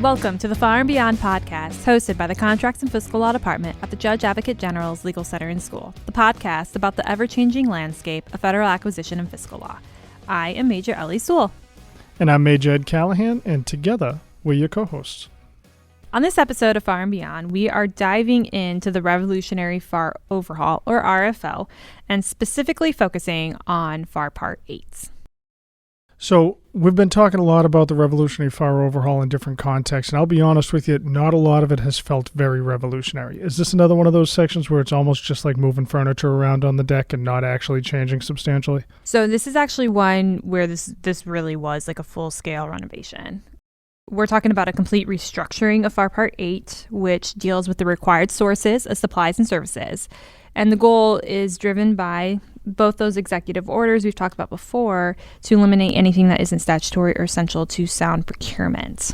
Welcome to the Far and Beyond podcast, hosted by the Contracts and Fiscal Law Department at the Judge Advocate General's Legal Center and School, the podcast about the ever-changing landscape of federal acquisition and fiscal law. I am Major Ellie Sewell. And I'm Major Ed Callahan, and together we're your co-hosts. On this episode of Far and Beyond, we are diving into the Revolutionary FAR Overhaul, or RFO, and specifically focusing on FAR Part 8. So we've been talking a lot about the Revolutionary FAR Overhaul in different contexts, and I'll be honest with you, not a lot of it has felt very revolutionary. Is this another one of those sections where it's almost just like moving furniture around on the deck and not actually changing substantially? So this is actually one where this really was like a full-scale renovation. We're talking about a complete restructuring of FAR Part 8, which deals with the required sources of supplies and services. And the goal is driven by both those executive orders we've talked about before to eliminate anything that isn't statutory or essential to sound procurement.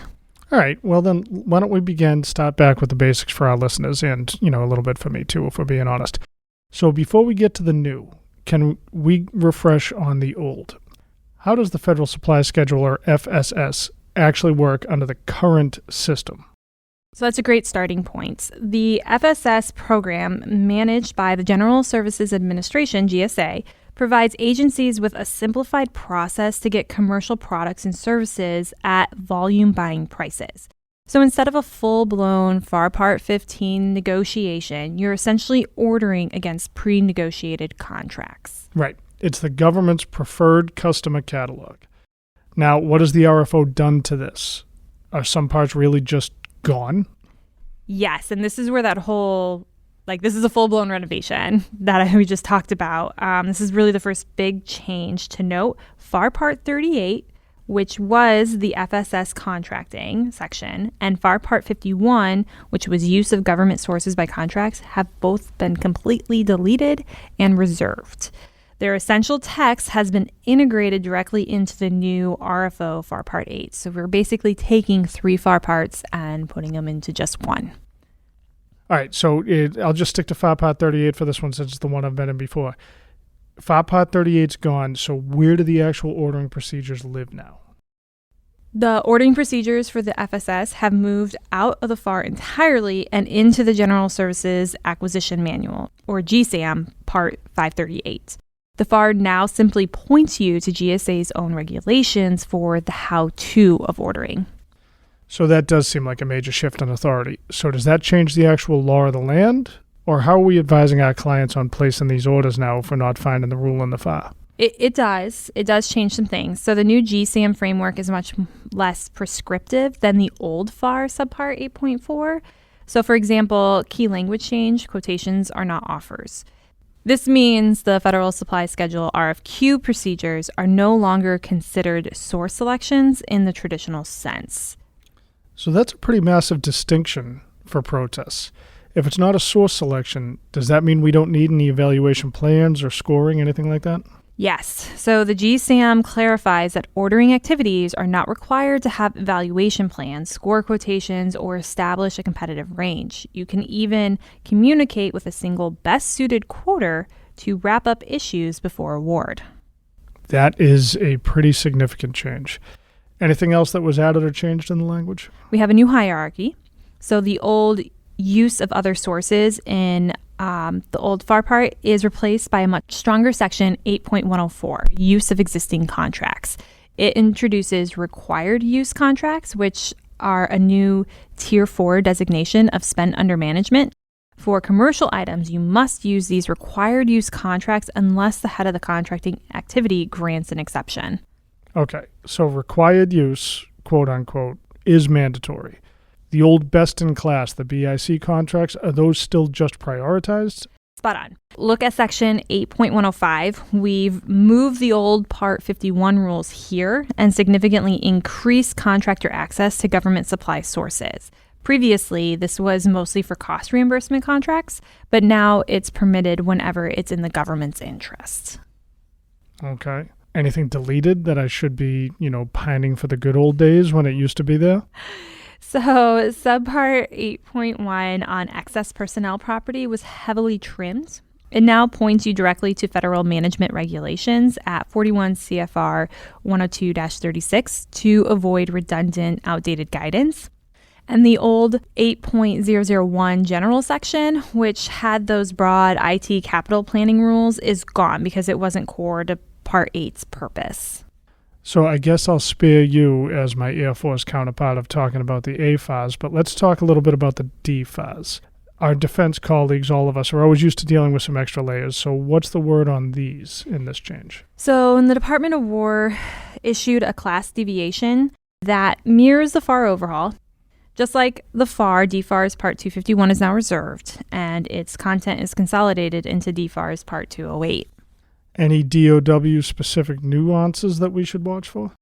All right. Well, then why don't we start back with the basics for our listeners and, a little bit for me too, if we're being honest. So before we get to the new, can we refresh on the old? How does the Federal Supply Schedule, or FSS, actually work under the current system? So that's a great starting point. The FSS program, managed by the General Services Administration, GSA, provides agencies with a simplified process to get commercial products and services at volume buying prices. So instead of a full-blown FAR Part 15 negotiation, you're essentially ordering against pre-negotiated contracts. Right. It's the government's preferred customer catalog. Now, what has the RFO done to this? Are some parts really just gone? Yes, and this is where that whole, this is a full-blown renovation that we just talked about. This is really the first big change to note. FAR Part 38, which was the FSS contracting section, and FAR Part 51, which was use of government sources by contracts, have both been completely deleted and reserved. Their essential text has been integrated directly into the new RFO FAR Part 8. So we're basically taking 3 FAR parts and putting them into just one. All right, so I'll just stick to FAR Part 38 for this one since it's the one I've been in before. FAR Part 38's gone, so where do the actual ordering procedures live now? The ordering procedures for the FSS have moved out of the FAR entirely and into the General Services Acquisition Manual, or GSAM, Part 538. The FAR now simply points you to GSA's own regulations for the how-to of ordering. So that does seem like a major shift in authority. So does that change the actual law of the land? Or how are we advising our clients on placing these orders now if we're not finding the rule in the FAR? It does. It does change some things. So the new GSAM framework is much less prescriptive than the old FAR subpart 8.4. So for example, key language change, quotations are not offers. This means the Federal Supply Schedule RFQ procedures are no longer considered source selections in the traditional sense. So that's a pretty massive distinction for protests. If it's not a source selection, does that mean we don't need any evaluation plans or scoring, anything like that? Yes. So the GSAM clarifies that ordering activities are not required to have evaluation plans, score quotations, or establish a competitive range. You can even communicate with a single best-suited quoter to wrap up issues before award. That is a pretty significant change. Anything else that was added or changed in the language? We have a new hierarchy. So the old use of other sources in the old FAR part is replaced by a much stronger section 8.104, use of existing contracts. It introduces required use contracts, which are a new Tier 4 designation of spend under management. For commercial items, you must use these required use contracts unless the head of the contracting activity grants an exception. Okay, so required use, quote unquote, is mandatory. The old best-in-class, the BIC contracts, are those still just prioritized? Spot on. Look at section 8.105. We've moved the old Part 51 rules here and significantly increased contractor access to government supply sources. Previously, this was mostly for cost reimbursement contracts, but now it's permitted whenever it's in the government's interest. Okay. Anything deleted that I should be, pining for the good old days when it used to be there? So subpart 8.1 on excess personnel property was heavily trimmed. It now points you directly to federal management regulations at 41 CFR 102-36 to avoid redundant, outdated guidance. And the old 8.001 general section, which had those broad IT capital planning rules, is gone because it wasn't core to Part 8's purpose. So I guess I'll spare you as my Air Force counterpart of talking about the AFARs, but let's talk a little bit about the DFARs. Our defense colleagues, all of us, are always used to dealing with some extra layers. So what's the word on these in this change? So the Department of War issued a class deviation that mirrors the FAR overhaul. Just like the FAR, DFAR's Part 251 is now reserved, and its content is consolidated into DFAR's Part 208. Any DOW-specific nuances that we should watch for?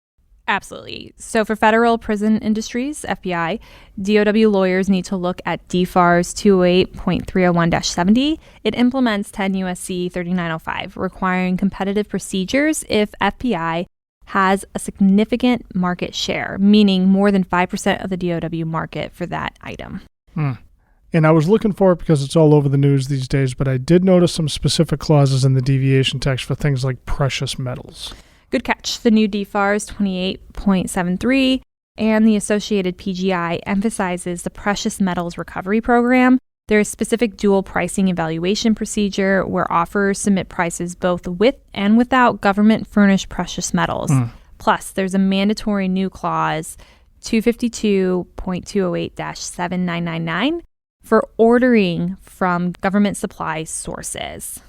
Absolutely. So for federal prison industries, FBI, DOW lawyers need to look at DFAR's 208.301-70. It implements 10 U.S.C. 3905, requiring competitive procedures if FBI has a significant market share, meaning more than 5% of the DOW market for that item. And I was looking for it because it's all over the news these days, but I did notice some specific clauses in the deviation text for things like precious metals. Good catch. The new DFARS 28.73 and the associated PGI emphasizes the precious metals recovery program. There is specific dual pricing evaluation procedure where offers submit prices both with and without government-furnished precious metals. Plus, there's a mandatory new clause, 252.208-7999, for ordering from government supply sources.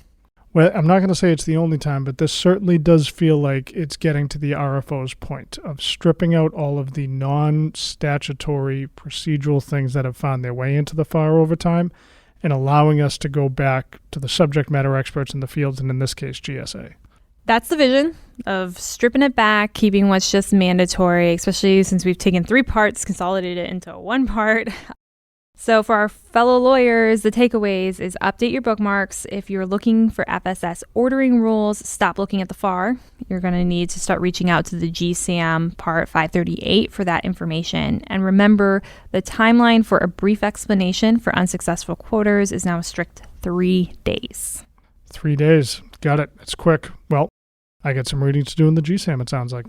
Well, I'm not going to say it's the only time, but this certainly does feel like it's getting to the RFO's point of stripping out all of the non-statutory procedural things that have found their way into the FAR over time and allowing us to go back to the subject matter experts in the fields, and in this case, GSA. That's the vision of stripping it back, keeping what's just mandatory, especially since we've taken 3 parts, consolidated it into 1 part. So for our fellow lawyers, the takeaways is update your bookmarks. If you're looking for FSS ordering rules, stop looking at the FAR. You're going to need to start reaching out to the GSAM Part 538 for that information. And remember, the timeline for a brief explanation for unsuccessful quoters is now a strict 3 days. 3 days. Got it. It's quick. Well, I got some reading to do in the GSAM, it sounds like.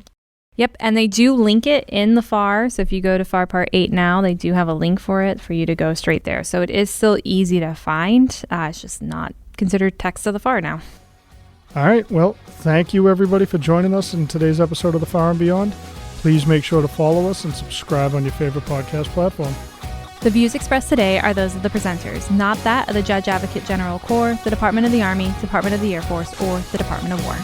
Yep, and they do link it in the FAR. So if you go to FAR Part 8 now, they do have a link for it for you to go straight there. So it is still easy to find. It's just not considered text of the FAR now. All right. Well, thank you, everybody, for joining us in today's episode of The FAR and Beyond. Please make sure to follow us and subscribe on your favorite podcast platform. The views expressed today are those of the presenters, not that of the Judge Advocate General Corps, the Department of the Army, Department of the Air Force, or the Department of War.